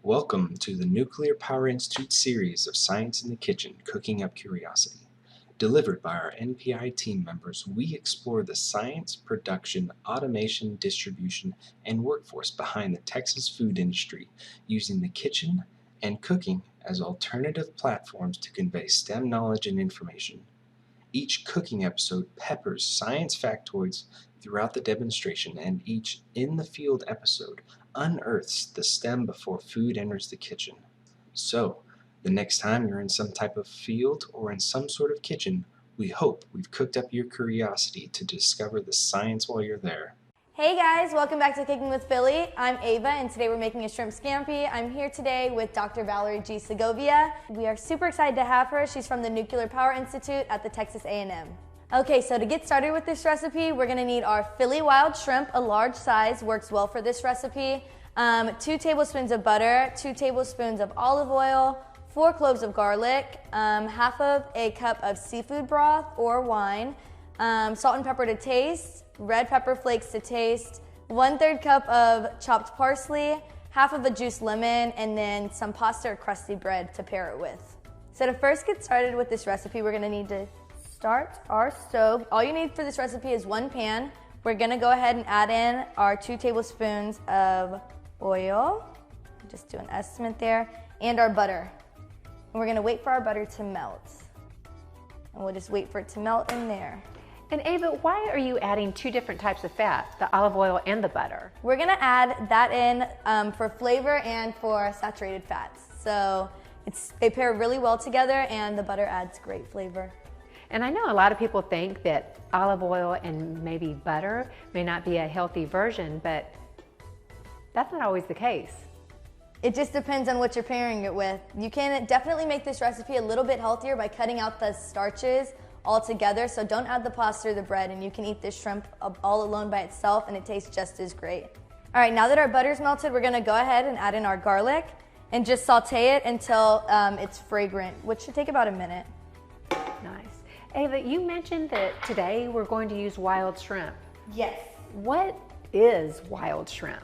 Welcome to the Nuclear Power Institute series of Science in the Kitchen, Cooking Up Curiosity. Delivered by our NPI team members, we explore the science, production, automation, distribution, and workforce behind the Texas food industry, using the kitchen and cooking as alternative platforms to convey STEM knowledge and information. Each cooking episode peppers science factoids throughout the demonstration, and each In the Field episode unearths the STEM before food enters the kitchen. So, the next time you're in some type of field or in some sort of kitchen, we hope we've cooked up your curiosity to discover the science while you're there. Hey guys, welcome back to Cooking with Philly. I'm Ava and today we're making a shrimp scampi. I'm here today with Dr. Valerie G. Segovia. We are super excited to have her. She's from the Nuclear Power Institute at the Texas A&M. Okay, so to get started with this recipe, we're gonna need our Philly wild shrimp, a large size, works well for this recipe, 2 tablespoons of butter, 2 tablespoons of olive oil, 4 cloves of garlic, half of a cup of seafood broth or wine, salt and pepper to taste, red pepper flakes to taste, 1/3 cup of chopped parsley, half of a juiced lemon, and then some pasta or crusty bread to pair it with. So to first get started with this recipe, we're gonna need to start our stove. All you need for this recipe is 1 pan. We're gonna go ahead and add in our 2 tablespoons of oil, just do an estimate there, and our butter. And we're gonna wait for our butter to melt. And we'll just wait for it to melt in there. And Ava, why are you adding 2 different types of fat, the olive oil and the butter? We're gonna add that in for flavor and for saturated fats. So they pair really well together and the butter adds great flavor. And I know a lot of people think that olive oil and maybe butter may not be a healthy version, but that's not always the case. It just depends on what you're pairing it with. You can definitely make this recipe a little bit healthier by cutting out the starches altogether, so don't add the pasta or the bread, and you can eat this shrimp all alone by itself and it tastes just as great. All right, now that our butter's melted, we're gonna go ahead and add in our garlic and just saute it until it's fragrant, which should take about a minute. Nice. Ava, you mentioned that today we're going to use wild shrimp. Yes. What is wild shrimp?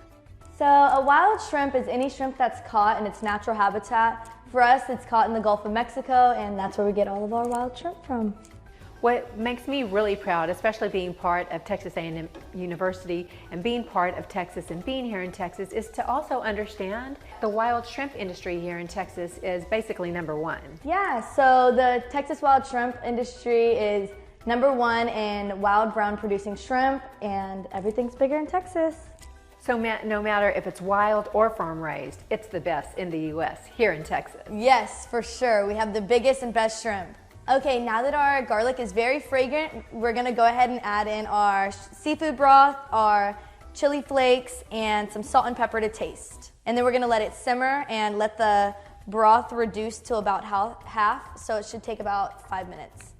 So a wild shrimp is any shrimp that's caught in its natural habitat. For us, it's caught in the Gulf of Mexico, and that's where we get all of our wild shrimp from. What makes me really proud, especially being part of Texas A&M University and being part of Texas and being here in Texas, is to also understand the wild shrimp industry here in Texas is basically #1. Yeah, so the Texas wild shrimp industry is #1 in wild brown producing shrimp, and everything's bigger in Texas. So no matter if it's wild or farm raised, it's the best in the U.S. here in Texas. Yes, for sure. We have the biggest and best shrimp. Okay, now that our garlic is very fragrant, we're gonna go ahead and add in our seafood broth, our chili flakes, and some salt and pepper to taste. And then we're gonna let it simmer and let the broth reduce to about half, so it should take about 5 minutes.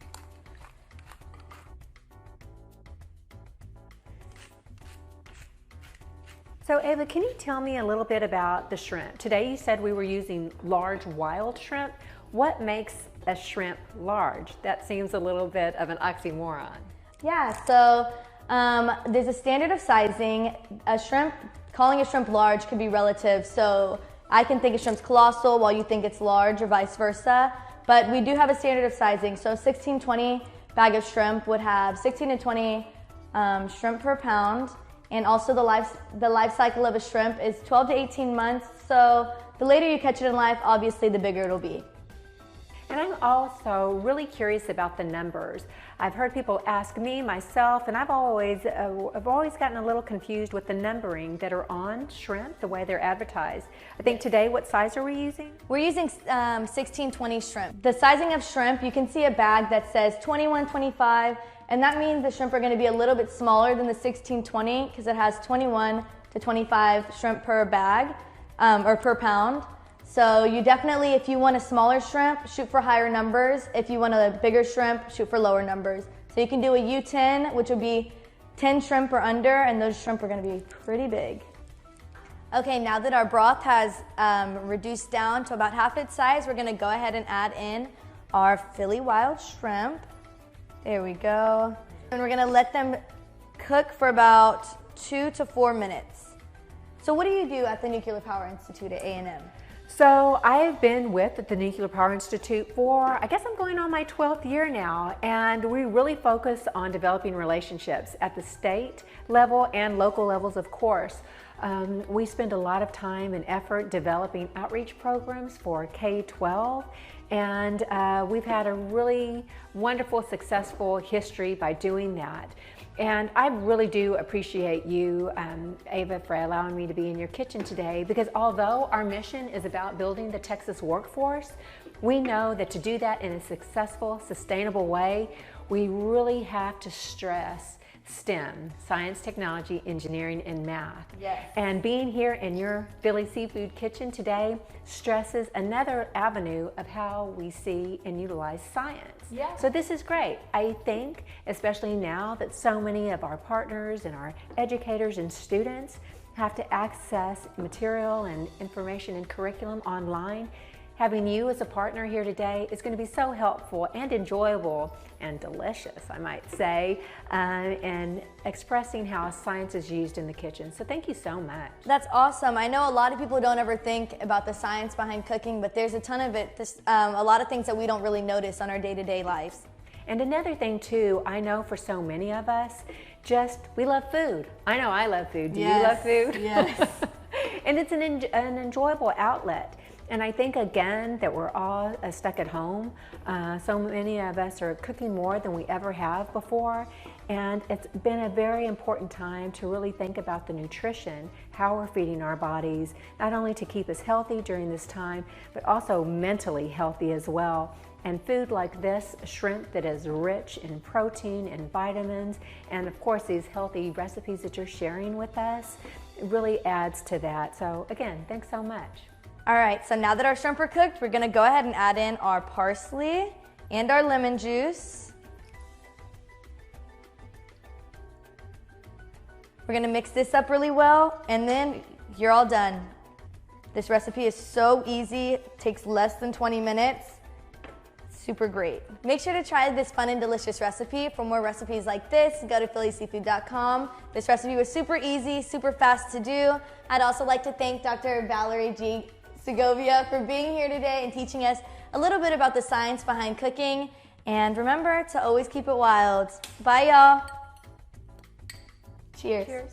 So Ava, can you tell me a little bit about the shrimp? Today you said we were using large wild shrimp. What makes a shrimp large? That seems a little bit of an oxymoron. Yeah, so there's a standard of sizing. Calling a shrimp large could be relative. So I can think a shrimp's colossal while you think it's large, or vice versa. But we do have a standard of sizing. So 16-20 bag of shrimp would have 16 to 20 shrimp per pound. And also the life cycle of a shrimp is 12 to 18 months. So the later you catch it in life, obviously the bigger it'll be. And I'm also really curious about the numbers. I've heard people ask me, myself, and I've always gotten a little confused with the numbering that are on shrimp, the way they're advertised. I think today, what size are we using? We're using 16-20 shrimp. The sizing of shrimp, you can see a bag that says 21-25, and that means the shrimp are gonna be a little bit smaller than the 16-20 because it has 21 to 25 shrimp per bag, or per pound. So you definitely, if you want a smaller shrimp, shoot for higher numbers. If you want a bigger shrimp, shoot for lower numbers. So you can do a U10, which would be 10 shrimp or under, and those shrimp are gonna be pretty big. Okay, now that our broth has reduced down to about half its size, we're gonna go ahead and add in our Philly wild shrimp. There we go. And we're gonna let them cook for about 2 to 4 minutes. So what do you do at the Nuclear Power Institute at A&M? So I've been with the Nuclear Power Institute for, I guess I'm going on my 12th year now, and we really focus on developing relationships at the state level and local levels, of course. We spend a lot of time and effort developing outreach programs for K-12, and we've had a really wonderful, successful history by doing that. And I really do appreciate you, Ava, for allowing me to be in your kitchen today, because although our mission is about building the Texas workforce, we know that to do that in a successful, sustainable way, we really have to stress STEM, science, technology, engineering, and math. Yes. And being here in your Philly Seafood Kitchen today stresses another avenue of how we see and utilize science. Yeah. So this is great. I think, especially now that so many of our partners and our educators and students have to access material and information and curriculum online, having you as a partner here today is going to be so helpful and enjoyable and delicious, I might say, and expressing how science is used in the kitchen. So thank you so much. That's awesome. I know a lot of people don't ever think about the science behind cooking, but there's a ton of it, a lot of things that we don't really notice on our day-to-day lives. And another thing too, I know for so many of us, we love food. I know I love food. Do you love food? Yes. And it's an enjoyable outlet. And I think, again, that we're all stuck at home. So many of us are cooking more than we ever have before. And it's been a very important time to really think about the nutrition, how we're feeding our bodies, not only to keep us healthy during this time, but also mentally healthy as well. And food like this, shrimp that is rich in protein and vitamins, and of course these healthy recipes that you're sharing with us, really adds to that. So again, thanks so much. All right, so now that our shrimp are cooked, we're gonna go ahead and add in our parsley and our lemon juice. We're gonna mix this up really well, and then you're all done. This recipe is so easy, it takes less than 20 minutes. Super great. Make sure to try this fun and delicious recipe. For more recipes like this, go to phillyseafood.com. This recipe was super easy, super fast to do. I'd also like to thank Dr. Valerie G. Segovia for being here today and teaching us a little bit about the science behind cooking. And remember to always keep it wild. Bye, y'all. Cheers. Cheers.